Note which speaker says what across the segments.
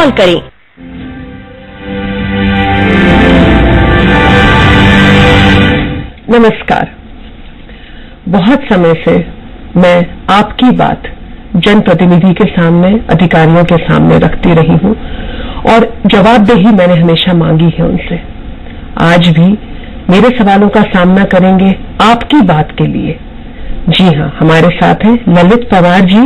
Speaker 1: Call करें।
Speaker 2: नमस्कार। बहुत समय से मैं आपकी बात जनप्रतिनिधि के सामने, अधिकारियों के सामने रखती रही हूं और जवाबदेही मैंने हमेशा मांगी है उनसे। आज भी मेरे सवालों का सामना करेंगे आपकी बात के लिए। जी हां, हमारे साथ हैं ललित पवार जी,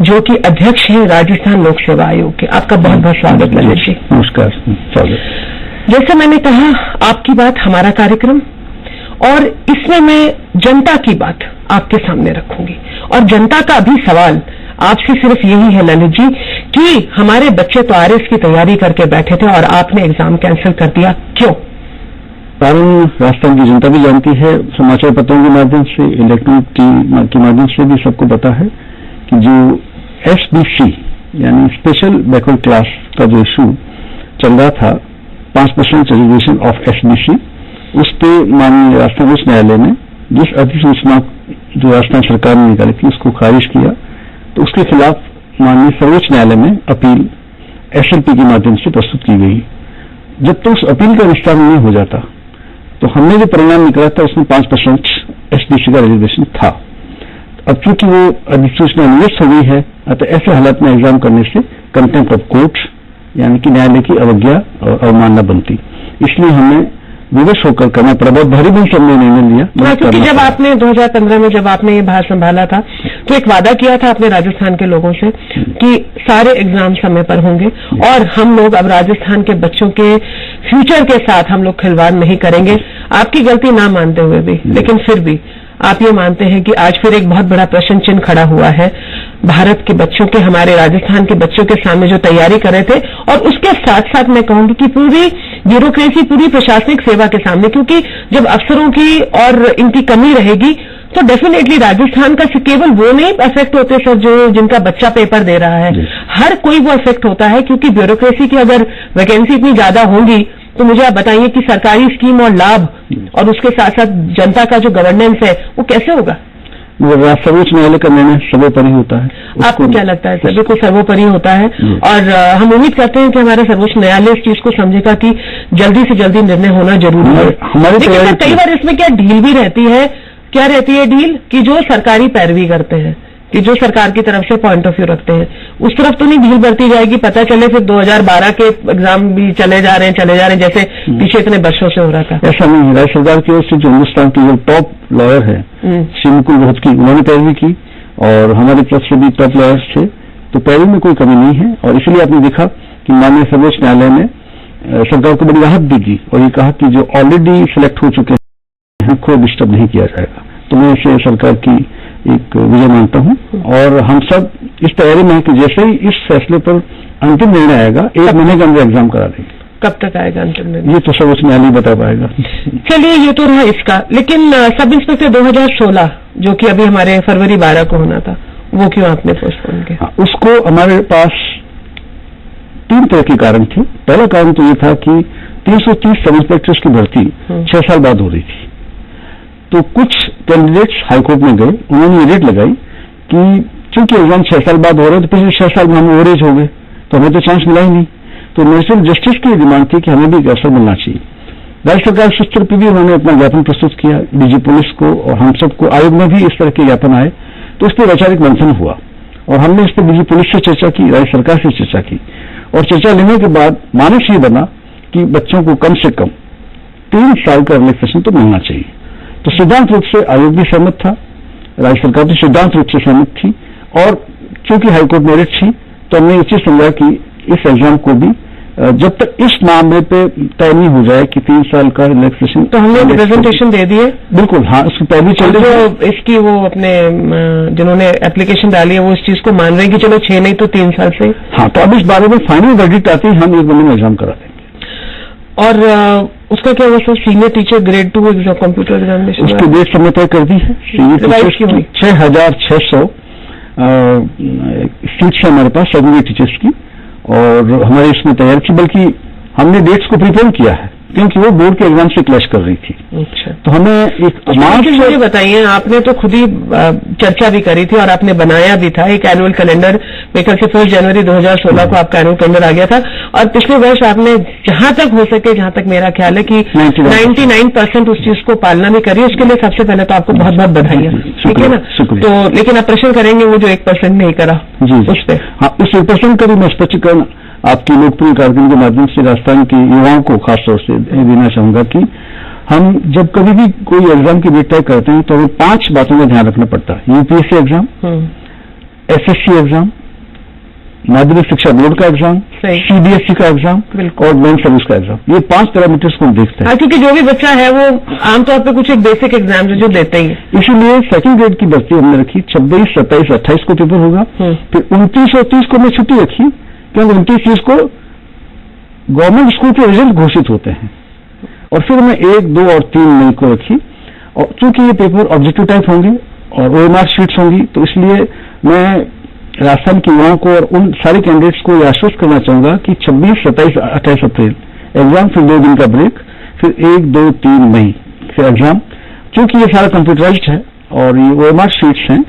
Speaker 2: जो कि अध्यक्ष हैं राजस्थान लोक सेवा आयोग के। आपका बहुत बहुत स्वागत ललित जी।
Speaker 3: नमस्कार, स्वागत।
Speaker 2: जैसे मैंने कहा, आपकी बात हमारा कार्यक्रम, और इसमें मैं जनता की बात आपके सामने रखूंगी। और जनता का भी सवाल आपसे सिर्फ यही है ललित जी कि हमारे बच्चे तो आरएस की तैयारी करके बैठे थे और आपने एग्जाम कैंसिल कर दिया, क्यों?
Speaker 3: कारण राजस्थान की जनता भी जानती है, समाचार पत्रों के माध्यम से, इलेक्ट्रॉनिक के माध्यम से भी सबको पता है कि जो एसबीसी यानी स्पेशल बैकवर्ड क्लास का जो इशू चल रहा था, 5% रिजर्वेशन ऑफ एसबीसी, उस पर माननीय राजस्थान उच्च न्यायालय ने जिस अधिसूचना जो राजस्थान सरकार ने निकाली थी उसको खारिज किया। तो उसके खिलाफ माननीय सर्वोच्च न्यायालय में अपील एसएलपी के माध्यम से प्रस्तुत की गई। जब तक उस अपील का निस्तारण नहीं हो जाता, तो हमने जो परिणाम निकाला था उसमें 5% एसबीसी का रिजर्वेशन था। अब चूंकि वो अधिसूचना निरस्त हो गई है, अतः ऐसे हालात में एग्जाम करने से कंटेम्प्ट ऑफ कोर्ट यानी कि न्यायालय की अवज्ञा और अवमानना बनती। इसलिए हमें विवश होकर करना पड़ा। बहुत भारी बन सबने निर्णय लिया।
Speaker 2: क्योंकि जब आपने 2015 में जब आपने ये भार संभाला था, तो एक वादा किया था अपने राजस्थान के लोगों से कि सारे एग्जाम समय पर होंगे और हम लोग अब राजस्थान के बच्चों के फ्यूचर के साथ हम लोग खिलवाड़ नहीं करेंगे। आपकी गलती ना मानते हुए भी, लेकिन फिर भी आप ये मानते हैं कि आज फिर एक बहुत बड़ा प्रश्न चिन्ह खड़ा हुआ है भारत के बच्चों के, हमारे राजस्थान के बच्चों के सामने जो तैयारी कर रहे थे, और उसके साथ साथ मैं कहूंगी कि पूरी ब्यूरोक्रेसी, पूरी प्रशासनिक सेवा के सामने, क्योंकि जब अफसरों की और इनकी कमी रहेगी तो डेफिनेटली राजस्थान का केवल वो नहीं अफेक्ट होते सर जो जिनका बच्चा पेपर दे रहा है, हर कोई वो अफेक्ट होता है। क्योंकि ब्यूरोक्रेसी की अगर वैकेंसी इतनी ज्यादा होंगी तो मुझे आप बताइए कि सरकारी स्कीम और लाभ और उसके साथ साथ जनता का जो गवर्नेंस है वो कैसे होगा?
Speaker 3: सर्वोच्च न्यायालय का निर्णय सर्वोपरि होता है।
Speaker 2: आपको क्या लगता है सर? बिल्कुल सर्वोपरि होता है, और हम उम्मीद करते हैं कि हमारा सर्वोच्च न्यायालय इस चीज को समझेगा कि जल्दी से जल्दी निर्णय होना जरूरी है। लेकिन कई बार इसमें क्या ढील भी रहती है? क्या रहती है ढील? कि जो सरकारी पैरवी करते हैं, कि जो सरकार की तरफ से पॉइंट ऑफ व्यू रखते हैं, उस तरफ तो नहीं ढील बरती जाएगी? पता चले फिर 2012 के एग्जाम भी चले जा रहे हैं जैसे पीछे इतने वर्षों से हो रहा था।
Speaker 3: ऐसा नहीं है। राज्य सरकार की ओर से जो हिंदुस्तान की जो टॉप लॉयर है श्री मुकुल रोहतगी, उन्होंने पैरवी की और हमारी तरफ से भी टॉप लॉयर्स थे, तो पैरवी में कोई कमी नहीं है। और इसलिए आपने देखा कि माननीय सर्वोच्च न्यायालय ने सरकार को बड़ी राहत दी थी और ये कहा कि जो ऑलरेडी सिलेक्ट हो चुके हैं को डिस्टर्ब नहीं किया जाएगा। तो मैं इसे सरकार की एक विजय मानता हूं और हम सब इस तैयारी में है कि जैसे ही इस फैसले पर अंतिम निर्णय आएगा, 1 महीने के अंदर एग्जाम करा देंगे।
Speaker 2: कब तक आएगा अंतिम निर्णय?
Speaker 3: ये तो सर्वोच्च न्यायालय बता पाएगा।
Speaker 2: चलिए, ये तो रहा इसका। लेकिन सब इंस्पेक्टर 2016 जो कि अभी हमारे फरवरी 12 को होना था, वो क्यों आपने पोस्टपोन किया?
Speaker 3: उसको हमारे पास 3 तरह के कारण थे। पहला कारण तो ये था कि 330 सब इंस्पेक्टर्स की भर्ती 6 साल बाद हो रही थी। तो कुछ कैंडिडेट्स हाईकोर्ट में गए, उन्होंने रेट लगाई कि चूंकि एग्जाम 6 साल बाद हो रहे हैं तो पिछले 6 साल में हम ओवरेज हो गए, तो हमें तो चांस मिला ही नहीं। तो नेशनल जस्टिस की डिमांड थी कि हमें भी एक अवसर मिलना चाहिए। राज्य सरकार के स्तर पर भी उन्होंने अपना ज्ञापन प्रस्तुत किया डीजी पुलिस को, और हम सबको आयोग में भी इस तरह के ज्ञापन आए। तो उस पर वैचारिक मंथन हुआ और हमने इस पर डीजी पुलिस से चर्चा की, राज्य सरकार से चर्चा की, और चर्चा लेने के बाद मानस ये बना कि बच्चों को कम से कम 3 साल का रिलैक्सेशन तो मिलना चाहिए। तो सिद्धांत रूप से आयोग भी सहमत था, राज्य सरकार भी सिद्धांत रूप से सहमत थी, और चूंकि हाईकोर्ट मेरिट थी तो हमने ये चीज समझा कि इस एग्जाम को भी जब तक इस मामले पे तय नहीं हो जाए कि 3 साल का रिलैक्सेशन।
Speaker 2: तो हमने रिप्रेजेंटेशन दे दिए।
Speaker 3: बिल्कुल, हाँ, इसकी पहली चल रही है।
Speaker 2: जो इसकी वो अपने जिन्होंने एप्लीकेशन डाली है वो इस चीज को मान रहे हैं कि चलो 6 नहीं तो 3 साल से।
Speaker 3: हाँ, तो अब इस बारे में फाइनल वर्डिक्ट आते ही हम 1 महीने में एग्जाम करा देंगे।
Speaker 2: और उसका क्या हुआ sir? Senior teacher grade 2 exam, computer examination
Speaker 3: उसकी डेट समय तय कर दी है। सीनियर टीचर्स की 6600 सीट्स है हमारे पास सेकेंडरी टीचर्स की, और हमारे इसमें तैयार की, बल्कि हमने डेट्स को प्रीपोन किया है क्योंकि वो बोर्ड के एग्जाम से क्लैश कर रही थी।
Speaker 2: अच्छा,
Speaker 3: तो हमें एक
Speaker 2: मुझे बताइए, आपने तो खुद ही चर्चा भी करी थी और आपने बनाया भी था एक एनुअल कैलेंडर मेरे ख्याल से 1 जनवरी 2016 को आपका एनुअल कैलेंडर आ गया था, और पिछले वर्ष आपने जहां तक हो सके, जहां तक मेरा ख्याल है कि 99% उस चीज को पालना भी करिए। उसके लिए सबसे पहले तो आपको बहुत बहुत बधाई है, ठीक है ना। तो लेकिन आप प्रश्न करेंगे वो जो 1% नहीं करा उस पर।
Speaker 3: हाँ, उस 1% का भी मैं स्पष्टीकरण आपकी लोकप्रिय कार्यक्रम के माध्यम से राजस्थान के युवाओं को खासतौर से देना चाहूंगा कि हम जब कभी भी कोई एग्जाम की डेट तय करते हैं तो हमें 5 बातों का ध्यान रखना पड़ता है। यूपीएससी एग्जाम, एसएससी एग्जाम, माध्यमिक शिक्षा बोर्ड का एग्जाम, सीबीएसई का एग्जाम और बैंक सर्विस का एग्जाम। ये 5 पैरामीटर्स को हम देखते हैं,
Speaker 2: क्योंकि जो भी बच्चा है वो आमतौर पर कुछ एक बेसिक एग्जाम है जो देते ही।
Speaker 3: इसीलिए सेकंड ग्रेड की भर्ती हमने रखी 26, 27, 28 को पेपर होगा। फिर 29 और 30 को मैं छुट्टी रखी, क्योंकि 29-30 को गवर्नमेंट स्कूल के रिजल्ट घोषित होते हैं। और फिर मैं 1, 2 और 3 मई को रखी, और चूंकि ये पेपर ऑब्जेक्टिव टाइप होंगे और ओएमआर शीट्स होंगी, तो इसलिए मैं राजस्थान के युवाओं को और उन सारे कैंडिडेट्स को आश्वस्त करना चाहूंगा कि 26, 27, 28 अप्रैल एग्जाम, फिर 2 दिन का ब्रेक, फिर 1, 2, 3 मई फिर एग्जाम। चूंकि ये सारा कंप्यूटराइज्ड है और ये ओएमआर शीट्स हैं,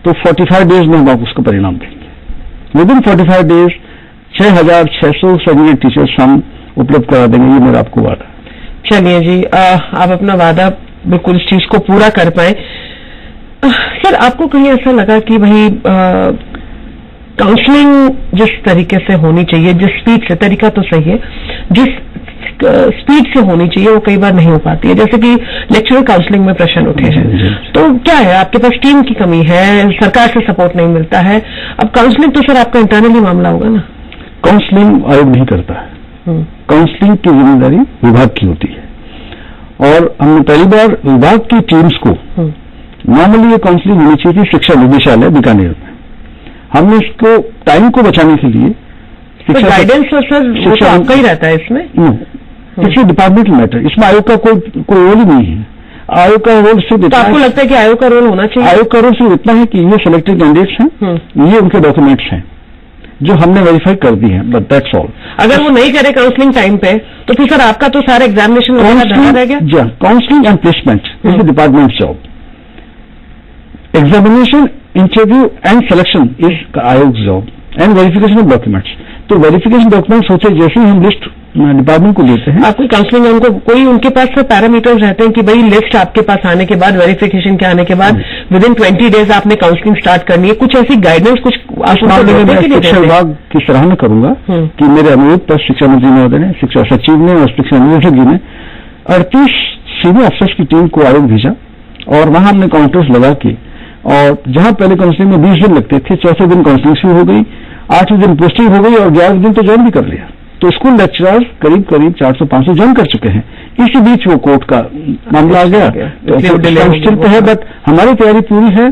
Speaker 3: तो 45 डेज में हम आपको उसका परिणाम देंगे। विदिन 45 डेज 6,600 सर्टिफिकेट टीचर्स हम उपलब्ध करा देंगे, ये मेरा आपको वादा।
Speaker 2: चलिए जी, आप अपना वादा बिल्कुल इस चीज को पूरा कर पाए। सर, आपको कहीं ऐसा लगा कि भाई काउंसलिंग जिस तरीके से होनी चाहिए, जिस स्पीड से, तरीका तो सही है, जिस स्पीड से होनी चाहिए वो कई बार नहीं हो पाती है, जैसे कि लेक्चरल काउंसलिंग में प्रश्न उठे हैं, तो क्या है, आपके पास टीम की कमी है, सरकार से सपोर्ट नहीं मिलता है। अब काउंसलिंग तो सर आपका इंटरनली मामला होगा ना।
Speaker 3: काउंसलिंग आयोग नहीं करता है, काउंसलिंग की जिम्मेदारी विभाग की होती है, और हमने पहली बार विभाग की टीम्स को, नॉर्मली ये काउंसलिंग होनी चाहिए थी शिक्षा निदेशालय बीकानेर में, हमने इसको टाइम को बचाने के लिए
Speaker 2: गाइडेंस तो सर शिक्षा आपका ही रहता है इसमें,
Speaker 3: किसी डिपार्टमेंटल मैटर, इसमें आयोग का कोई रोल ही नहीं है। आयोग का रोल सिर्फ
Speaker 2: तो आपको लगता है कि आयोग का रोल होना चाहिए?
Speaker 3: आयोग का रोल सिर्फ इतना है कि ये सिलेक्टेड कैंडिडेट्स हैं, ये उनके डॉक्यूमेंट्स हैं जो हमने वेरीफाई कर दी है, बट दैट्स ऑल।
Speaker 2: अगर वो नहीं करे काउंसलिंग टाइम पे, तो फिर सर आपका तो सारा एग्जामिनेशन रह गया।
Speaker 3: Counselling and placement is the department job, examination, interview and selection is आयोग job, and verification of documents. तो वेरिफिकेशन डॉक्यूमेंट्स होते जैसे ही हम लिस्ट डिपार्टमेंट को देते हैं,
Speaker 2: आपको काउंसलिंग में उनको कोई उनके पास पैरामीटर्स रहते हैं कि भाई लिस्ट आपके पास आने के बाद, वेरिफिकेशन के आने के बाद विदिन 20 डेज आपने काउंसलिंग स्टार्ट करनी है, कुछ ऐसी गाइडेंस, कुछ
Speaker 3: शिक्षा विभाग की सराहना करूंगा कि मेरे अनुरोध पर शिक्षा मंत्री महोदय ने, शिक्षा सचिव ने और शिक्षा निदेशक जी ने 38 सीनियर अफसर्स की टीम को आयोग भेजा, और वहां हमने काउंटर्स लगा के, और जहां पहले काउंसलिंग में 20 दिन लगते थे, चौथे दिन काउंसलिंग शुरू हो गई, 8वें दिन पोस्टिंग हो गई, और 11वें दिन तो ज्वाइन भी कर लिया। तो स्कूल लेक्चरर्स करीब 400-500 ज्वाइन कर चुके हैं। इसी बीच वो कोर्ट का मामला आ गया, तो निश्चित है, बट हमारी तैयारी पूरी है,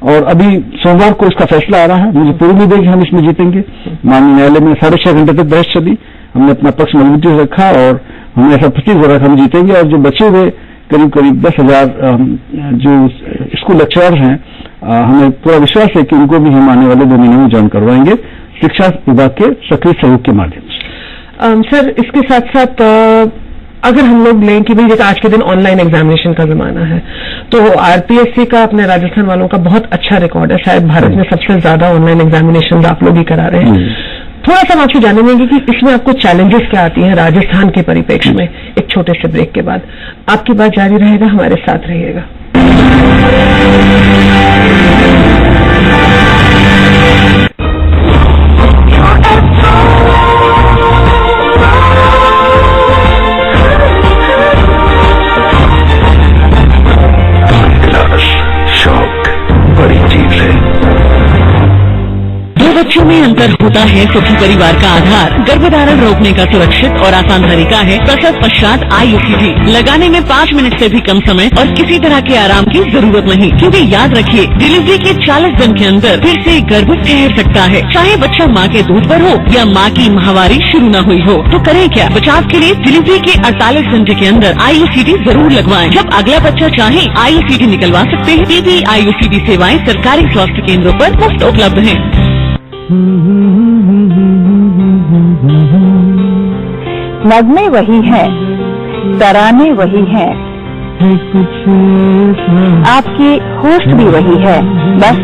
Speaker 3: और अभी सोमवार को इसका फैसला आ रहा है। मुझे पूरी उम्मीद है कि हम इसमें जीतेंगे। माननीय न्यायालय में 6.5 घंटे तक बहस चली, हमने अपना पक्ष मजबूती से रखा, और हमने ऐसा प्रतीत हो रहा था हम जीतेंगे। और जो बचे हुए करीब 10,000 जो स्कूल लेक्चरर्स हैं, हमें पूरा विश्वास है कि उनको भी हम आने वाले 2 महीने में ज्वाइन करवाएंगे शिक्षा विभाग के सक्रिय सहयोग के माध्यम से।
Speaker 2: सर, इसके साथ साथ अगर हम लोग लें कि भाई जैसे आज के दिन ऑनलाइन एग्जामिनेशन का जमाना है, तो आरपीएससी का, अपने राजस्थान वालों का बहुत अच्छा रिकॉर्ड है, शायद भारत में सबसे ज्यादा ऑनलाइन एग्जामिनेशन आप लोग ही करा रहे हैं। थोड़ा सा हम आपसे जानने देंगे कि इसमें आपको चैलेंजेस क्या आती हैं राजस्थान के परिप्रेक्ष्य में। एक छोटे से ब्रेक के बाद आपकी बात जारी रहेगा, हमारे साथ रहिएगा।
Speaker 1: बच्चों में अंतर होता है सुखी परिवार का आधार। गर्भधारण रोकने का सुरक्षित और आसान तरीका है प्रसव पश्चात आईयूसीडी। लगाने में 5 मिनट से भी कम समय और किसी तरह के आराम की जरूरत नहीं, क्योंकि याद रखिए डिलीवरी के 40 दिन के अंदर फिर से गर्भ ठहर सकता है, चाहे बच्चा माँ के दूध पर हो या माँ की माहवारी शुरू न हुई हो। तो करें क्या? बचाव के लिए डिलीवरी के 48 घंटे के अंदर आईयूसीडी जरूर लगवाएं। जब अगला बच्चा चाहे आईयूसीडी निकलवा सकते हैं। पीपी आईयूसीडी सेवाएं सरकारी स्वास्थ्य केंद्रों पर मुफ्त उपलब्ध है।
Speaker 4: नगमे वही हैं, तराने वही हैं, आपकी होस्ट भी वही है, बस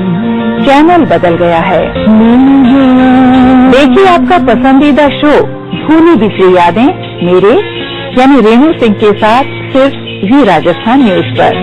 Speaker 4: चैनल बदल गया है। देखिए आपका पसंदीदा शो भूली बिसरी यादें मेरे यानी रेणु सिंह के साथ सिर्फ जी राजस्थान न्यूज पर।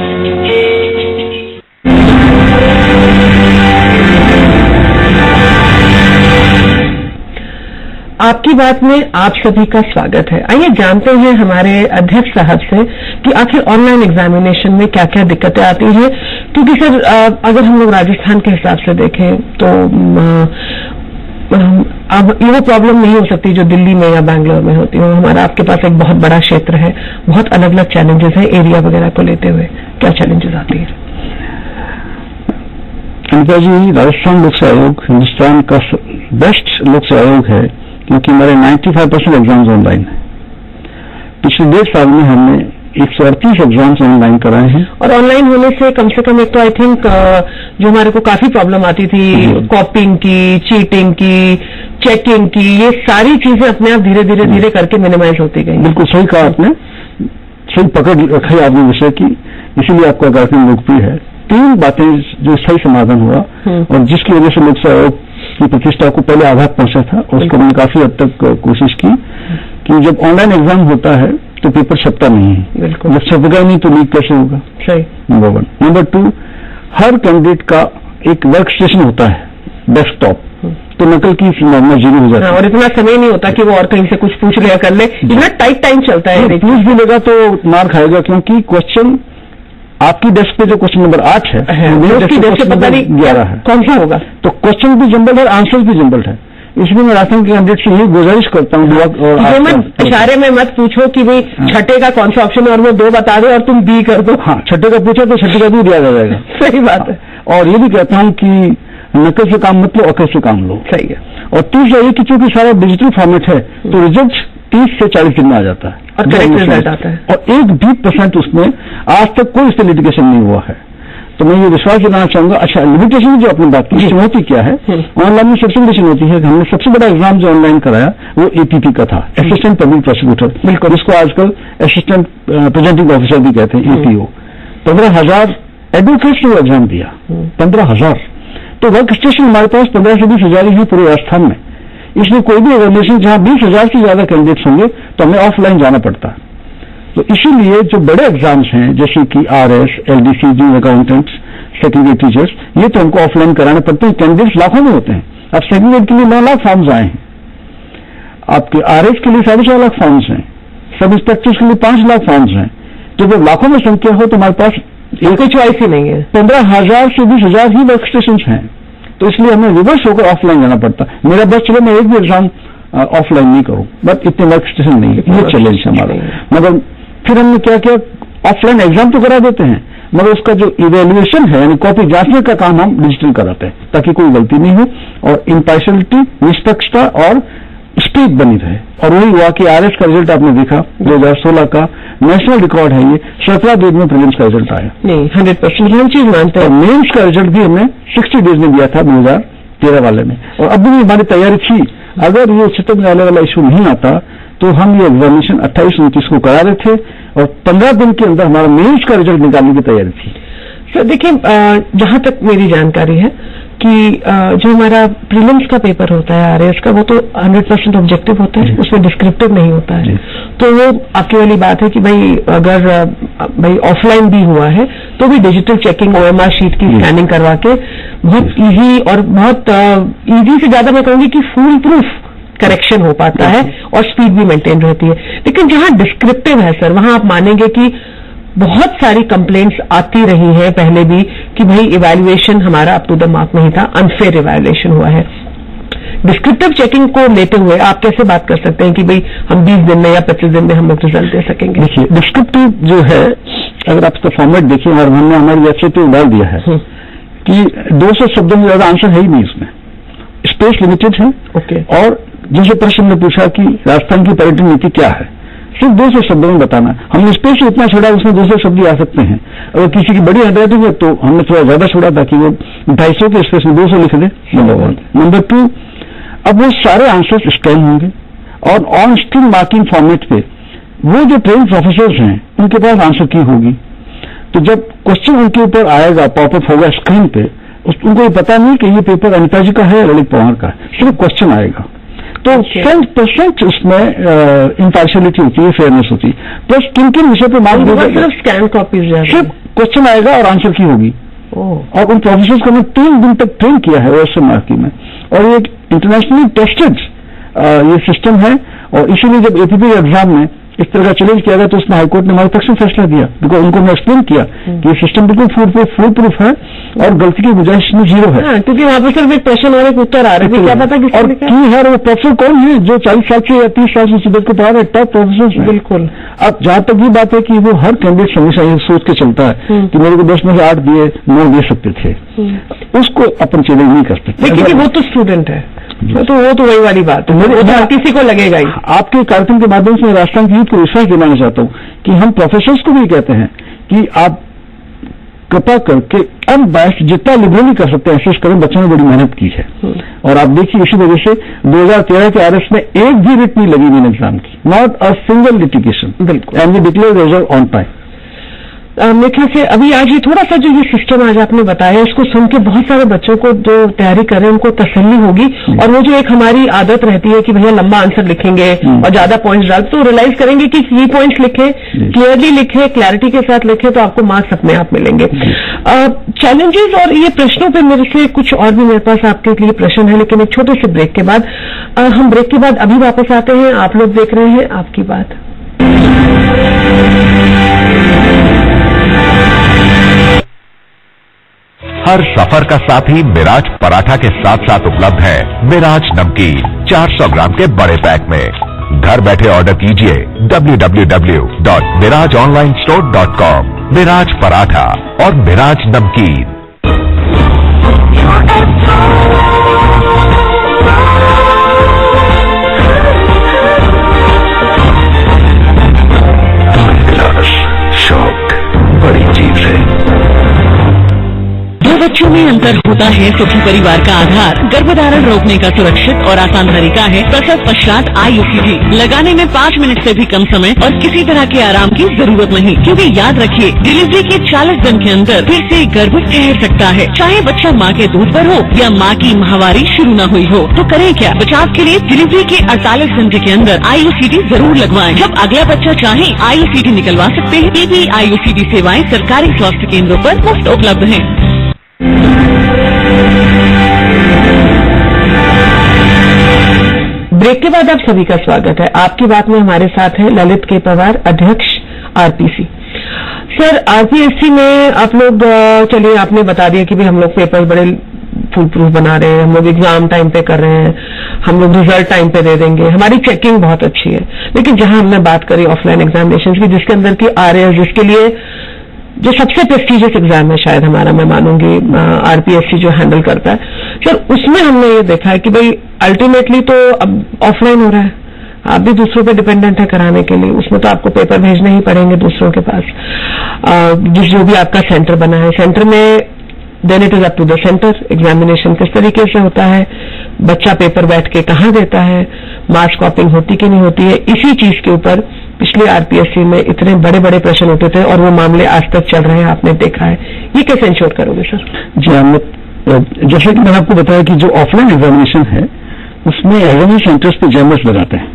Speaker 2: आपकी बात में आप सभी का स्वागत है। आइए जानते हैं हमारे अध्यक्ष साहब से कि आखिर ऑनलाइन एग्जामिनेशन में क्या क्या दिक्कतें आती हैं, क्योंकि सर अगर हम लोग राजस्थान के हिसाब से देखें तो अब ये प्रॉब्लम नहीं हो सकती जो दिल्ली में या बैंगलोर में होती है। हमारा आपके पास एक बहुत बड़ा क्षेत्र है, बहुत अलग अलग चैलेंजेस है एरिया वगैरह को लेते हुए, क्या चैलेंजेस आती है?
Speaker 3: अनिता जी, राजस्थान लोक सेवा आयोग हिंदुस्तान का बेस्ट लोक सेवा आयोग है, क्योंकि हमारे 95% एग्जाम्स ऑनलाइन है। पिछले 1.5 साल में हमने 138 एग्जाम्स ऑनलाइन कराए हैं।
Speaker 2: और ऑनलाइन होने से कम एक तो आई थिंक जो हमारे को काफी प्रॉब्लम आती थी, कॉपिंग की, चीटिंग की, चेकिंग की, ये सारी चीजें अपने आप धीरे धीरे करके मिनिमाइज होती गई।
Speaker 3: बिल्कुल सही कहा आपने, सही पकड़ रखी आपने विषय की, इसीलिए आपका कार्यक्रम लोकप्रिय है। 3 बातें जो सही समाधान हुआ और जिसकी वजह से लोक सेवा आयोग की प्रतिष्ठा को पहले आघात पहुंचा था, और उसको हमने काफी हद तक कोशिश की कि जब ऑनलाइन एग्जाम होता है तो पेपर छपता नहीं है।
Speaker 2: बिल्कुल,
Speaker 3: जब छपेगा नहीं तो लीक कैसे होगा?
Speaker 2: सही,
Speaker 3: नंबर 1। नंबर 2, हर कैंडिडेट का एक वर्क स्टेशन होता है डेस्कटॉप, तो नकल की संभावना 0 हो जाती है।
Speaker 2: और इतना समय नहीं होता कि वो और कहीं से कुछ पूछ लिया कर ले, इतना टाइट टाइम चलता है।
Speaker 3: पूछ भी लेगा तो मार खाएगा, क्योंकि क्वेश्चन आपकी डेस्क पे जो क्वेश्चन नंबर 8 है,
Speaker 2: उसकी डेस्क पे पता नहीं
Speaker 3: 11 है,
Speaker 2: कौन सा होगा।
Speaker 3: तो क्वेश्चन भी जंबल है, आंसर भी जंबल है। इसलिए मैं राजस्थान के कैंडिडेट से यही गुजारिश करता हूँ और
Speaker 2: इशारे में मत पूछो कि भाई छठे का कौन सा ऑप्शन है और वो 2 बता दो और तुम बी कर दो।
Speaker 3: हाँ, छठे का पूछा तो छठे का भी दिया जाएगा।
Speaker 2: सही बात है।
Speaker 3: और ये भी कहता हूँ कि नकल से काम मत लो, अकल से काम लो।
Speaker 2: सही है।
Speaker 3: और तीसरा ये कि चूंकि सारा डिजिटल फॉर्मेट है तो रिजल्ट 30 से 40 दिन में आ जाता है
Speaker 2: और करेक्ट रिजल्ट आता है,
Speaker 3: और 1 भी % उसमें आज तक कोई इससे लिटिगेशन नहीं हुआ है। तो मैं ये विश्वास दिलाना चाहूंगा। अच्छा, लिमिटेशन जो आपने बात की, चुनौती क्या है? ऑनलाइन में सबसे बड़ी चुनौती है कि हमने सबसे बड़ा एग्जाम जो ऑनलाइन कराया वो APP का था, असिस्टेंट पब्लिक प्रोसिक्यूटर, बिल्कुल, जिसको आजकल असिस्टेंट प्रेजेंटिंग ऑफिसर भी कहते हैं, APO। 15,000 एडवोकेट्स ने वो एग्जाम दिया, 15,000। तो वर्क स्टेशन हमारे पास 15 से 20,000 ही है पूरे राजस्थान में। इसलिए कोई भी एग्जामिनेशन जहां 20,000 से ज्यादा कैंडिडेट्स होंगे तो हमें ऑफलाइन जाना पड़ता है। तो इसीलिए जो बड़े एग्जाम्स हैं जैसे कि RS, LDC, junior accountants, secondary teachers, ये तो हमको ऑफलाइन कराने पड़ते हैं। कैंडिडेट्स लाखों में होते हैं। अब सेकेंडरी के लिए 9 लाख फॉर्म्स आए हैं, आपके RS के लिए 4.5 लाख फॉर्म्स हैं, सब इंस्पेक्टर्स के लिए 5 लाख फॉर्म्स हैं। तो जब लाखों में संख्या हो तो हमारे पास
Speaker 2: कोई चॉइस ही नहीं है।
Speaker 3: 15,000 से 20,000 ही वर्क स्टेशन हैं, तो इसलिए हमें रिवर्स होकर ऑफलाइन जाना पड़ता है। मेरा बस चलो मैं एक भी एग्जाम ऑफलाइन नहीं करूं, बट इतने वर्क स्टेशन नहीं है, ये चैलेंज है हमारा। मगर फिर हमने क्या किया, ऑफलाइन एग्जाम तो करा देते हैं मगर उसका जो इवेल्युएशन है यानी कॉपी जांचने का काम हम डिजिटल कराते हैं ताकि कोई गलती नहीं हो और इम्पार्शियलिटी, निष्पक्षता और स्पीड बनी रहे। और वही हुआ कि RS का रिजल्ट आपने देखा 2016 का नेशनल रिकॉर्ड है, ये 17 दिन में प्रीलिम्स का रिजल्ट आया।
Speaker 2: नहीं, 100% हम चीज मानते हैं।
Speaker 3: मेंस का रिजल्ट भी हमने 60 डेज में दिया था 2013 वाले में, और अब भी हमारी तैयारी थी। अगर ये उच्चतम न्यायालय वाला इशू नहीं आता तो हम ये एग्जामिनेशन 28-29 को करा रहे थे और 15 दिन के अंदर हमारा मेंस का रिजल्ट निकालने की तैयारी थी।
Speaker 2: सर देखिए, जहां तक मेरी जानकारी है कि जो हमारा प्रीलिम्स का पेपर होता है RS का, वो तो 100% ऑब्जेक्टिव होता है, उसमें डिस्क्रिप्टिव नहीं होता है। तो वो आपकी वाली बात है कि भाई अगर भाई ऑफलाइन भी हुआ है तो भी डिजिटल चेकिंग, OMR शीट की स्कैनिंग करवा के बहुत इजी और बहुत इजी से ज्यादा मैं कहूंगी कि फुल प्रूफ करेक्शन हो पाता है और स्पीड भी मेंटेन रहती है। लेकिन जहां डिस्क्रिप्टिव है सर, वहां आप मानेंगे कि बहुत सारी कंप्लेंट्स आती रही हैं पहले भी कि भाई इवैल्यूएशन हमारा अप टू द मार्क नहीं था, अनफेयर इवैल्यूएशन हुआ है। डिस्क्रिप्टिव चेकिंग को लेते हुए आप कैसे बात कर सकते हैं कि भाई हम 20 दिन में या 25 दिन में हम लोग रिजल्ट दे सकेंगे?
Speaker 3: देखिए, डिस्क्रिप्टिव जो है, अगर आप इसका फॉर्मेट देखिए, हमने हमारी वेबसाइट पे डाल दिया है कि 200 शब्दों में ज्यादा आंसर है ही नहीं इसमें, स्पेस लिमिटेड है।
Speaker 2: ओके। और
Speaker 3: जिनसे प्रश्न ने पूछा कि राजस्थान की पर्यटन नीति क्या है, सिर्फ 200 शब्दों में बताना। हमने स्पेस इतना छोड़ा, उसमें 200 शब्द ही आ सकते हैं। अगर किसी की बड़ी हैंडराइटिंग है तो हमने थोड़ा ज्यादा छोड़ा ताकि वो 250 के स्पेस में 200 लिख दे। नंबर 1। नंबर 2, अब वो सारे आंसर्स स्कैन होंगे और ऑन स्क्रीन मार्किंग फॉर्मेट पे वो जो ट्रेन प्रोफेसर्स हैं उनके पास आंसर की होगी। तो जब क्वेश्चन उनके ऊपर आएगा, पॉपअप होगा स्क्रीन पे, उनको ये पता नहीं कि ये पेपर अनिता जी का है या ललित पवार का है, सिर्फ क्वेश्चन आएगा। तो 100% उसमें इम्पार्शियलिटी होती है, फेयरनेस होती है। प्लस किन किन विषय पे मार्क्स दिए जाएंगे,
Speaker 2: सिर्फ स्कैन कॉपीज,
Speaker 3: सिर्फ क्वेश्चन आएगा और आंसर की होगी। और उन प्रोफेसर्स को हमने 3 दिन तक ट्रेन किया है OSM मार्की में, और ये इंटरनेशनली टेस्टेड ये सिस्टम है। और इसीलिए जब APP एग्जाम में इस तरह का चैलेंज किया गया तो उसमें हाईकोर्ट ने हमारे पक्ष में फैसला दिया, बिकॉज उनको हमने एक्सप्लेन किया कि ये सिस्टम बिल्कुल फुल प्रूफ है और गलती की गुंजाइश में 0 है।
Speaker 2: क्योंकि वहां पर सिर्फ एक प्रश्न और एक उत्तर आ रहे थे, क्या पता
Speaker 3: और की है। वो प्रोफेसर कौन है जो 40 साल से या 30 साल से सूबे को पढ़ा रहे, टॉप प्रोफेसर।
Speaker 2: बिल्कुल।
Speaker 3: अब जहां तक ये बात है कि वो हर कैंडिडेट हमेशा ये सोच के चलता है कि मेरे को 10 में से 8 दिए, 9 दे सकते थे, उसको अपन चैलेंज नहीं कर सकते।
Speaker 2: लेकिन वो तो स्टूडेंट है, तो वो तो वही वाली बात है, वो किसी को लगेगा ही।
Speaker 3: आपके कार्यक्रम के माध्यम से राजस्थान की यूथ को विश्वास दिलाना चाहता हूं कि हम प्रोफेसर्स को भी कहते हैं कि आप कृपा करके अनबायस्ड जितना लिबरली कर सकते हैं एसेस करें। बच्चों ने बड़ी मेहनत की है और आप देखिए इसी वजह से 2013 के RS में एक भी रिट नहीं लगी इन एग्जाम की, not a single litigation, and we declare result on time.
Speaker 2: मेरे ख्याल से अभी आज ये थोड़ा सा जो ये सिस्टम आज आपने बताया, इसको सुन के बहुत सारे बच्चों को जो तैयारी कर रहे हैं उनको तसल्ली होगी। और वो जो एक हमारी आदत रहती है कि भैया लंबा आंसर लिखेंगे और ज्यादा पॉइंट्स डाल, तो रियलाइज करेंगे कि ये पॉइंट्स लिखे, क्लियरली लिखे, क्लैरिटी के साथ लिखे, तो आपको मार्क्स अपने आप मिलेंगे। चैलेंजेस और ये प्रश्नों पे मेरे से कुछ और भी मेरे पास आपके लिए प्रश्न है, लेकिन एक छोटे से ब्रेक के बाद हम ब्रेक के बाद अभी वापस आते हैं। आप लोग देख रहे हैं आपकी बात।
Speaker 5: हर सफर का साथी मिराज पराठा के साथ साथ उपलब्ध है मिराज नमकीन 400 ग्राम के बड़े पैक में। घर बैठे ऑर्डर कीजिए www.mirajonlinestore.com। मिराज पराठा और मिराज नमकीन। शौक बड़ी चीज है।
Speaker 1: बच्चों में अंतर होता है सुखी परिवार का आधार। गर्भधारण रोकने का सुरक्षित और आसान तरीका है प्रसव पश्चात IUCD। लगाने में 5 मिनट से भी कम समय और किसी तरह के आराम की जरूरत नहीं, क्योंकि याद रखिए डिलीवरी के 40 दिन के अंदर फिर से गर्भ ठहर सकता है, चाहे बच्चा माँ के दूध पर हो या माँ की माहवारी शुरू न हुई हो। तो करें क्या? बचाव के लिए डिलीवरी के 48 घंटे के अंदर IUCD जरूर लगवाएं। जब अगला बच्चा चाहे IUCD निकलवा सकते हैं। PP IUCD सेवाएं सरकारी स्वास्थ्य केंद्रों पर मुफ्त उपलब्ध हैं।
Speaker 2: ब्रेक के बाद आप सभी का स्वागत है। आपकी बात में हमारे साथ हैं ललित के पवार, अध्यक्ष RPC। सर, RPSC में आप लोग चलिए आपने बता दिया कि भाई हम लोग पेपर बड़े फुल प्रूफ बना रहे हैं, हम लोग एग्जाम टाइम पे कर रहे हैं, हम लोग रिजल्ट टाइम पे दे देंगे, हमारी चेकिंग बहुत अच्छी है। लेकिन जहां हमने बात करी ऑफलाइन एग्जामिनेशन की, जिसके अंदर की RAS, जिसके लिए जो सबसे प्रेस्टिजियस एग्जाम है शायद हमारा, मैं मानूंगी RPSC जो हैंडल करता है, सर उसमें हमने ये देखा है कि भाई अल्टीमेटली तो अब ऑफलाइन हो रहा है, आप भी दूसरों पे डिपेंडेंट है कराने के लिए, उसमें तो आपको पेपर भेजने ही पड़ेंगे दूसरों के पास। जो भी आपका सेंटर बना है, सेंटर में then it is up to the centre, examination किस तरीके से होता है, बच्चा पेपर बैठ के कहाँ देता है, मार्क्स कॉपिंग होती कि नहीं होती है, इसी चीज के ऊपर पिछले RPSC में इतने बड़े बड़े प्रश्न होते थे और वो मामले आज तक चल रहे हैं, आपने देखा है। ये कैसे इंश्योर करोगे सर?
Speaker 3: जी, हमने जैसे कि मैंने आपको बताया कि जो ऑफलाइन एग्जामिनेशन है उसमें एग्जामिनेशन सेंटर्स पे जैमर्स लगाते हैं।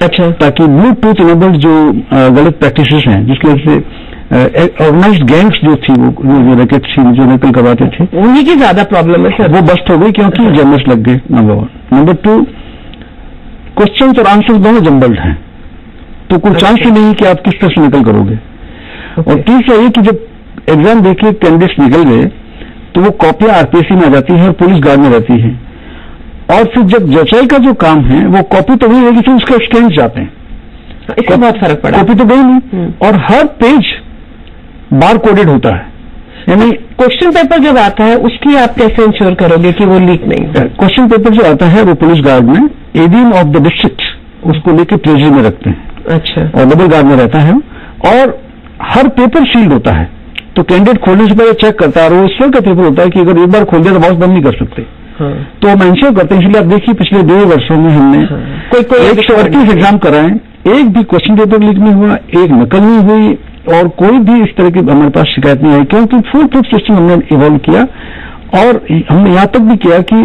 Speaker 2: अच्छा।
Speaker 3: ताकि ब्लूटूथ इनेबल्ड जो गलत प्रैक्टिसेस हैं, जिसकी वजह से ऑर्गेनाइज्ड गैंग्स जो थी, वो रैकेट थी जो नकल करवाते थे,
Speaker 2: उन्हीं की ज्यादा प्रॉब्लम है सर,
Speaker 3: वो बस्ट हो गई क्योंकि जैमर्स लग गए। नंबर 1। नंबर 2, क्वेश्चन और आंसर दोनों जम्बल्ड हैं, तो कोई चांस ही नहीं कि आप किस तरह से निकल करोगे। और तीसरा ये कि जब एग्जाम देके कैंडिडेट्स निकल गए तो वो कॉपियां RPSC में आ जाती है और पुलिस गार्ड में रहती है, और फिर जब जचाई का जो काम है वो कॉपी तो वही रहेगी, फिर उसके एक्सटेंड जाते हैं,
Speaker 2: इससे बहुत फर्क पड़ा।
Speaker 3: कॉपी तो गई नहीं, और हर पेज बार कोडेड होता है, यानी
Speaker 2: क्वेश्चन पेपर जब आता है उसकी आप कैसे इंश्योर करोगे कि वो लीक नहीं?
Speaker 3: क्वेश्चन पेपर जो आता है वो पुलिस गार्ड में ADM ऑफ द डिस्ट्रिक्ट उसको लेके ट्रेजरी में रखते हैं।
Speaker 2: अच्छा।
Speaker 3: और डबल गार्ड में रहता है, और हर पेपर सील्ड होता है, तो कैंडिडेट खोलने से पहले चेक करता है, और वो इस तरह का पेपर होता है कि अगर एक बार खोल दिया तो वापस बंद नहीं कर सकते।
Speaker 2: हाँ।
Speaker 3: तो हम इंश्योर करते हैं। इसलिए आप देखिए पिछले 2 वर्षों में हमने कोई 138 एग्जाम कराए, एक भी क्वेश्चन पेपर लीक नहीं हुआ, एक नकल नहीं हुई, और कोई भी इस तरह की हमारे पास शिकायत नहीं आई, क्योंकि फुल प्रूफ सिस्टम हमने इवॉल्व किया और हमने यहाँ तक भी किया कि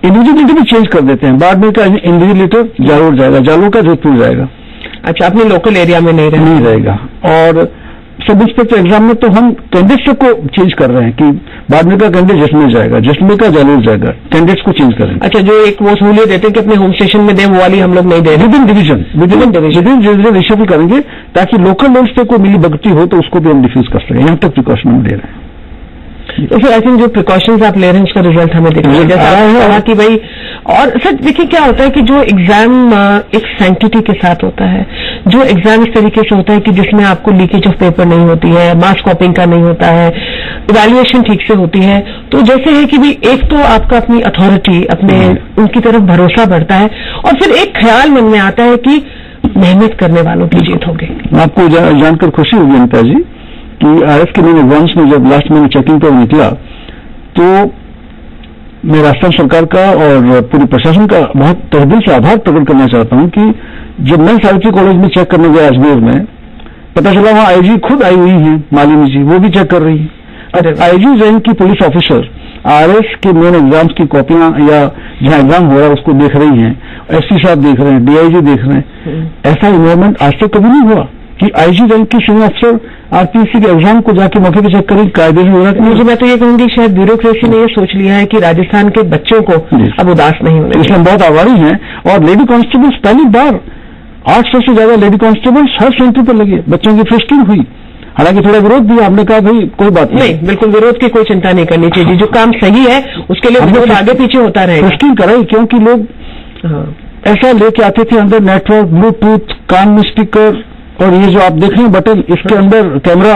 Speaker 3: इन्विजिलेटर भी चेंज कर देते हैं। बाड़मेर का इन्विजिलेटर जालोर जाएगा, जालोर का जोधपुर जाएगा।
Speaker 2: अच्छा, अपने लोकल एरिया में नहीं
Speaker 3: रहेगा। और सब इंस्पेक्टर एग्जाम में तो हम कैंडिडेट्स को चेंज कर रहे हैं कि बाड़मेर का कैंडिडेट जैसलमेर जाएगा, जैसलमेर का जालोर जाएगा, कैंडिडेट्स को चेंज करें।
Speaker 2: अच्छा, जो एक वो सहूलियत देते हैं कि अपने होम स्टेशन में दें, वो वाली हम लोग नहीं दे रहे।
Speaker 3: विदिन डिवीजन रिशफल करेंगे ताकि लोकल लेवल पे कोई मिली भगती हो तो उसको भी हम डिफ्यूज कर सकें। यहाँ तक प्रिकॉशन हम ले रहे हैं।
Speaker 2: तो फिर आई थिंक जो प्रिकॉशंस आप ले रहे हैं उसका रिजल्ट हमें दिख रहा है, जैसा आपने कहा कि भाई। और सर देखिए क्या होता है कि जो एग्जाम एक सैंक्टिटी के साथ होता है, जो एग्जाम इस तरीके से होता है कि जिसमें आपको लीकेज ऑफ पेपर नहीं होती है, मास कॉपिंग का नहीं होता है, इवैल्यूएशन ठीक से होती है, तो जैसे है कि भाई एक तो आपका अपनी अथॉरिटी, अपने उनकी तरफ भरोसा बढ़ता है, और फिर एक ख्याल मन में आता है कि मेहनत करने वालों की जीत होगी।
Speaker 3: आपको जानकर खुशी होगी अनिता जी कि आरएस के मेन एग्जाम्स में जब लास्ट में चेकिंग पर निकला तो मैं राजस्थान सरकार का और पूरे प्रशासन का बहुत तहदिल से आभार प्रकट करना चाहता हूं कि जब मैं सावित्री कॉलेज में चेक करने गया अजमेर में, पता चला वहां आईजी खुद आई हुई है, मालिनी जी, वो भी चेक कर रही है। आईजी रैंक की पुलिस ऑफिसर आरएस के मेन एग्जाम्स की कॉपियां या जहां एग्जाम हो रहा है उसको देख रही हैं, एसपी साहब देख रहे हैं, डीआईजी देख रहे हैं। ऐसा इन्वायरमेंट आज तक कभी नहीं हुआ कि आईजी रैंक की सीनियर अफसर आरपीएससी के एग्जाम को जाके मौके पर चेक करें, कायदे से होना।
Speaker 2: मुझे मैं तो ये कहूंगी शायद ब्यूरोक्रेसी ने ये सोच लिया है कि राजस्थान के बच्चों को अब उदास नहीं होना,
Speaker 3: इसमें बहुत आभारी हैं। और लेडी कांस्टेबल्स पहली बार 800 से ज्यादा लेडी कांस्टेबल्स हर सेंटर पर लगे, बच्चों की फ्रिस्किंग हुई। हालांकि थोड़ा विरोध भी, आपने कहा भाई कोई बात नहीं,
Speaker 2: बिल्कुल विरोध की कोई चिंता नहीं करनी चाहिए, जो काम सही है उसके लिए विरोध आगे पीछे होता रहेगा।
Speaker 3: फ्रिस्किंग कराई क्योंकि लोग ऐसा लेके आते थे अंदर नेटवर्क, ब्लूटूथ, कान में स्पीकर, और ये जो आप देख रहे हैं बटन, इसके अंदर कैमरा,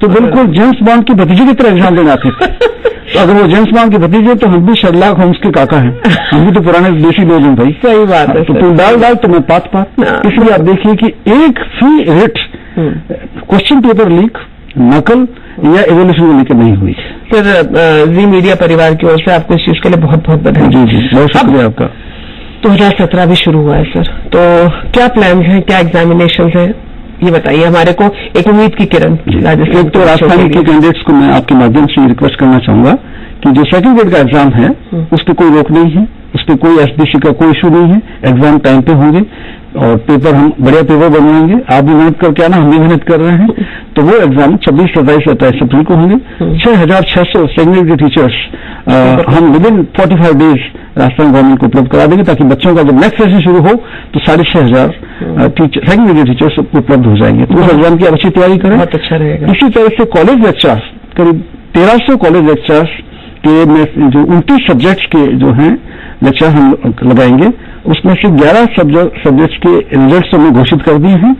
Speaker 3: तो बिल्कुल जेम्स बॉन्ड की भतीजे की तरह एग्जाम देने आते थे। तो अगर वो जेम्स बॉन्ड के भतीजे तो हम भी शर्लॉक होम्स के काका हैं, हम भी तो पुराने देसी लोग हैं भाई।
Speaker 2: सही बात है।
Speaker 3: तो तू डाल तो मैं पात। इसलिए आप देखिए कि एक फी रेट क्वेश्चन पेपर लीक, नकल या एवोल्यूशन को लेकर नहीं हुई।
Speaker 2: सर जी मीडिया परिवार की ओर से आपको इस चीज के लिए बहुत बहुत बधाई।
Speaker 3: जी, बहुत शुक्रिया आपका।
Speaker 2: 2017 भी शुरू हुआ है सर, तो क्या प्लान है, क्या एग्जामिनेशन है, ये बताइए हमारे को एक उम्मीद की किरण।
Speaker 3: एक तो राजस्थान के कैंडिडेट्स को मैं आपके माध्यम से रिक्वेस्ट करना चाहूंगा कि जो सेकंड ग्रेड का एग्जाम है उस पर कोई रोक नहीं है, उस पर कोई एसबीसी का कोई इशू नहीं है, एग्जाम टाइम पे होंगे और पेपर हम बढ़िया पेपर बनवाएंगे। आप भी मेहनत करके आना, हम भी मेहनत कर रहे हैं। तो वो एग्जाम 26, 27, 28 अप्रैल को होंगे। 6600 सेकंड ग्रेड के टीचर्स हम विदिन 45 डेज राजस्थान गवर्नमेंट को उपलब्ध करा देंगे ताकि बच्चों का जब नेक्स्ट सेशन शुरू हो तो 6500 सेकंड ग्रेड टीचर्स उपलब्ध हो जाएंगे। तो उस एग्जाम की अच्छी तैयारी करें,
Speaker 2: बहुत अच्छा रहेगा।
Speaker 3: इसी तरह से कॉलेज लेक्चर्स, करीब 1300 कॉलेज लेक्चर्स के में जो 29 सब्जेक्ट्स के जो हैं लेक्चर हम लगाएंगे, उसमें से 11 सब्जेक्ट्स के रिजल्ट्स हमने घोषित कर दिए हैं।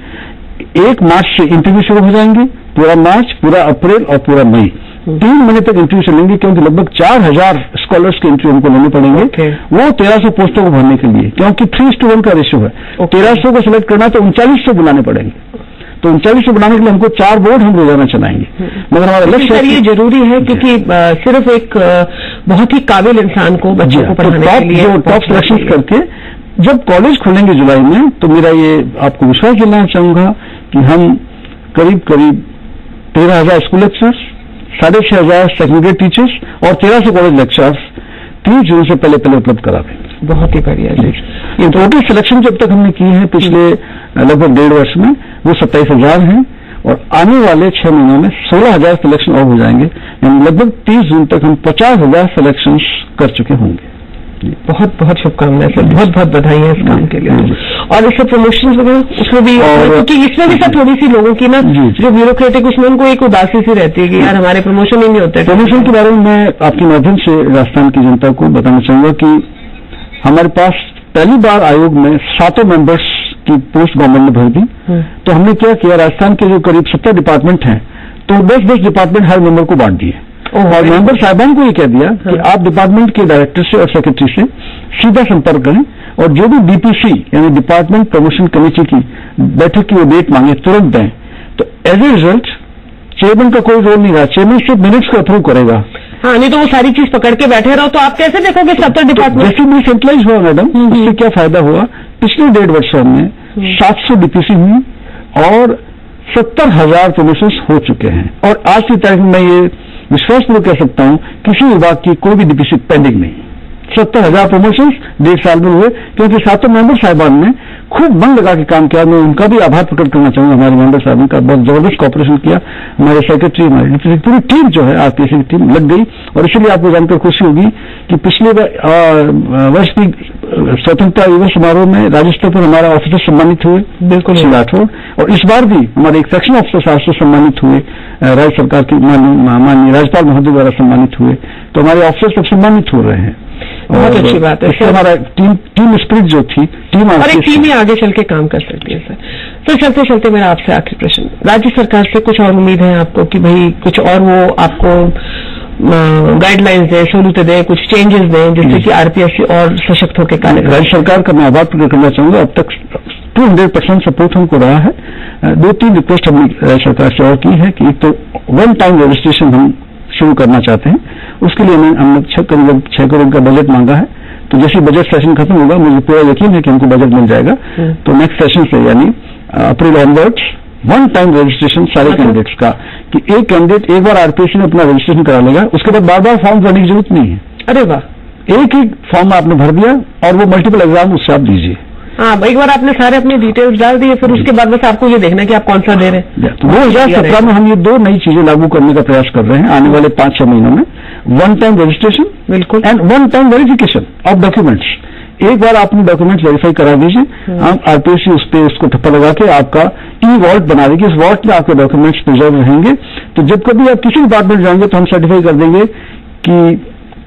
Speaker 3: 1 मार्च से इंटरव्यू शुरू हो जाएंगे, पूरा मार्च, पूरा अप्रैल और पूरा मई 3 महीने तक इंटरव्यू चलेंगे, क्योंकि लगभग 4000 स्कॉलर्स के इंटरव्यू हमको लेने पड़ेंगे। वो 1300 पोस्टों को भरने के लिए, क्योंकि 3:1 का रेशियो है। 1300 को सिलेक्ट करना तो 3900 बुलाने पड़ेंगे। तो 3900 बनाने के लिए हमको 4 बोर्ड हम रोजाना चलाएंगे। मगर हमारा लक्ष्य
Speaker 2: ये जरूरी है क्योंकि सिर्फ एक बहुत ही काबिल इंसान को बच्चों को पढ़ाने के लिए
Speaker 3: जो टॉप सिलेक्शन करके जब कॉलेज खुलेंगे जुलाई में, तो मेरा ये आपको विश्वास दिलाना चाहूंगा कि हम करीब 13,000 school lectures, 6500 second grade teachers और 1300 कॉलेज लेक्चर्स 30 जून से पहले उपलब्ध करा दें।
Speaker 2: बहुत ही बढ़िया जी।
Speaker 3: ये टोटल सिलेक्शन जब तक हमने की है पिछले लगभग 1.5 वर्ष में, वो 27,000 हैं और आने वाले 6 महीनों में 16,000 सिलेक्शन और हो जाएंगे। यानी लगभग 30 जून तक हम 50,000 सिलेक्शन कर चुके होंगे।
Speaker 2: बहुत बहुत शुभकामनाएं सर, बहुत बहुत बधाई है इस काम के लिए। और इससे प्रमोशन वगैरह उसमें भी, क्योंकि इसमें भी सर थोड़ी सी लोगों की ना जो ब्यूरोक्रेटिक, उसमें उनको एक उदासी सी रहती है कि यार हमारे प्रमोशन ही नहीं होते।
Speaker 3: प्रमोशन के बारे में मैं आपके माध्यम से राजस्थान की जनता को बताना चाहूंगा कि हमारे पास पहली बार आयोग में 7 मेंबर्स की पोस्ट गवर्नमेंट ने भर दी। तो हमने क्या किया, राजस्थान के जो करीब 70 डिपार्टमेंट हैं तो 10-10 डिपार्टमेंट हर मेंबर को बांट दिए और मेंबर साहिबान को ये कह दिया कि आप डिपार्टमेंट के डायरेक्टर से और सेक्रेटरी से सीधा संपर्क करें और जो भी डीपीसी यानी डिपार्टमेंट प्रमोशन कमेटी की बैठक की वो डेट मांगे तुरंत दें। तो एज ए रिजल्ट चेयरमैन का कोई रोल नहीं रहा, चेयरमैन सिर्फ मिनट्स को अप्रूव करेगा।
Speaker 2: हाँ, नहीं तो वो सारी चीज पकड़ के बैठे रहो तो आप कैसे देखोगे 70 डिपार्टमेंट।
Speaker 3: जैसे भी सेंट्रलाइज हुआ मैडम, इससे क्या फायदा हुआ, पिछले 1.5 वर्षों में 700 डीपीसी हुई और 70,000 प्रमोशन हो चुके हैं। और आज की तारीख में ये विश्वासपूर्वक कह सकता हूं किसी विभाग की कोई भी डिफिसिट पेंडिंग नहीं। 70,000 प्रमोशंस 1.5 साल में हुए, क्योंकि सातों मेंबर साहिबान ने खूब मन लगा के काम किया। मैं उनका भी आभार प्रकट करना चाहूंगा, हमारे मेंबर साहिबान का बहुत जबरदस्त कॉपरेशन किया। हमारे सेक्रेटरी, हमारी पूरी टीम जो है आरपीएससी की टीम लग गई। और इसलिए आपको जानकर खुशी होगी कि पिछले वर्ष की स्वतंत्रता दिवस समारोह में राज्य स्तर पर हमारा ऑफिसर सम्मानित हुए, बिल्कुल श्री राठौड़, और इस बार भी हमारे एक सेक्शन ऑफिसर साहब से सम्मानित हुए, राज्य सरकार की माननीय राज्यपाल महोदय द्वारा सम्मानित हुए। तो हमारे ऑफिसर सब सम्मानित हो रहे हैं।
Speaker 2: बहुत अच्छी बात है।
Speaker 3: इससे हमारा टीम स्पिरिट जो थी,
Speaker 2: और एक टीम ही आगे चल के काम कर सकती है सर। तो चलते चलते मेरा आपसे आखिरी प्रश्न, राज्य सरकार से कुछ और उम्मीद है आपको कि भाई कुछ और वो आपको गाइडलाइंस दें, सहूलतें दें, कुछ चेंजेस दें जिससे कि आरपीएससी और सशक्त होकर कार्य करे?
Speaker 3: राज्य सरकार का मैं आभार प्रकट करना चाहूंगा। अब तक 200% सपोर्ट हमको रहा है। 2-3 रिक्वेस्ट हमने राज्य सरकार से और की है कि एक तो 1 टाइम रजिस्ट्रेशन हम शुरू करना चाहते हैं। उसके लिए हमने 6 करोड़ का बजट मांगा है। तो जैसे बजट सेशन खत्म होगा, मुझे पूरा यकीन है कि हमको बजट मिल जाएगा। तो नेक्स्ट सेशन से यानी अप्रैल ऑनवर्ड्स 1 टाइम रजिस्ट्रेशन सारे कैंडिडेट्स का, कि एक कैंडिडेट एक बार आरपीएससी में अपना रजिस्ट्रेशन करा लेगा, उसके बाद बार बार फॉर्म भरने की जरूरत नहीं है। अरे वाह, एक ही फॉर्म आपने भर दिया और वो मल्टीपल एग्जाम उससे आप दीजिए।
Speaker 2: हाँ, एक बार आपने सारे अपनी डिटेल्स डाल दिए, फिर उसके बाद बस आपको ये देखना है कि आप कौन सा दे रहे हैं।
Speaker 3: तो 2017 में हम ये 2 नई चीजें लागू करने का प्रयास कर रहे हैं आने वाले 5-6 महीनों में। 1 टाइम रजिस्ट्रेशन, बिल्कुल, and 1 time verification of documents. एक बार आपने डॉक्यूमेंट्स वेरीफाई करा दीजिए, हम आरपीएससी उस पर उसको ठप्पा लगा के आपका ई वॉल्ट बना देगी। इस वॉल्ट में आपके डॉक्यूमेंट्स प्रिजर्व रहेंगे। तो जब कभी आप किसी डिपार्टमेंट जाएंगे तो हम सर्टिफाई कर देंगे कि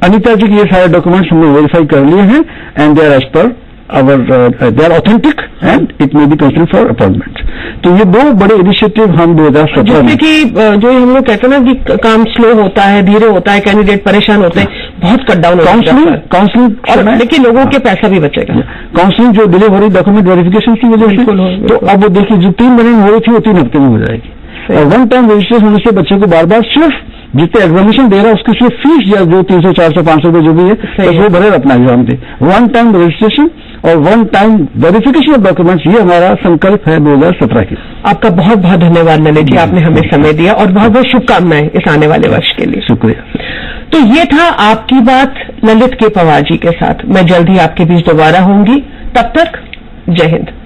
Speaker 3: अनिता जी के ये सारे डॉक्यूमेंट्स हमने वेरीफाई कर लिए हैं and they are as per they are authentic and it may be considered for appointment। तो ये 2 बड़े इनिशिएटिव हम 2017 में,
Speaker 2: जिससे कि जो हम लोग कहते हैं ना कि काम स्लो होता है, धीरे होता है, कैंडिडेट परेशान होते हैं, बहुत कट डाउन होता है काउंसलिंग, लेकिन लोगों के पैसा भी बचेगा।
Speaker 3: काउंसलिंग जो डिले हो रही डॉक्यूमेंट वेरिफिकेशन की वजह से, तो अब वो देखिए जो 3 महीने में हो रही थी वो 3 हफ्ते में हो जाएगी। और 1 टाइम रजिस्ट्रेशन होने से बच्चे को बार बार सिर्फ जितने एग्जामिनेशन दे रहा है उसकी सिर्फ फीस या जो 300, 400, 500 रुपए जो भी है, तो वो भरे अपना एग्जाम दे। 1 टाइम रजिस्ट्रेशन और 1 टाइम वेरिफिकेशन ऑफ डॉक्यूमेंट्स, ये हमारा संकल्प है 2017 की।
Speaker 2: आपका बहुत बहुत धन्यवाद ललित जी, आपने हमें समय दिया और बहुत बहुत शुभकामनाएं इस आने वाले वर्ष के लिए।
Speaker 3: शुक्रिया।
Speaker 2: तो ये था आपकी बात ललित के पवार जी के साथ। मैं जल्द ही आपके बीच दोबारा होंगी, तब तक जय हिंद।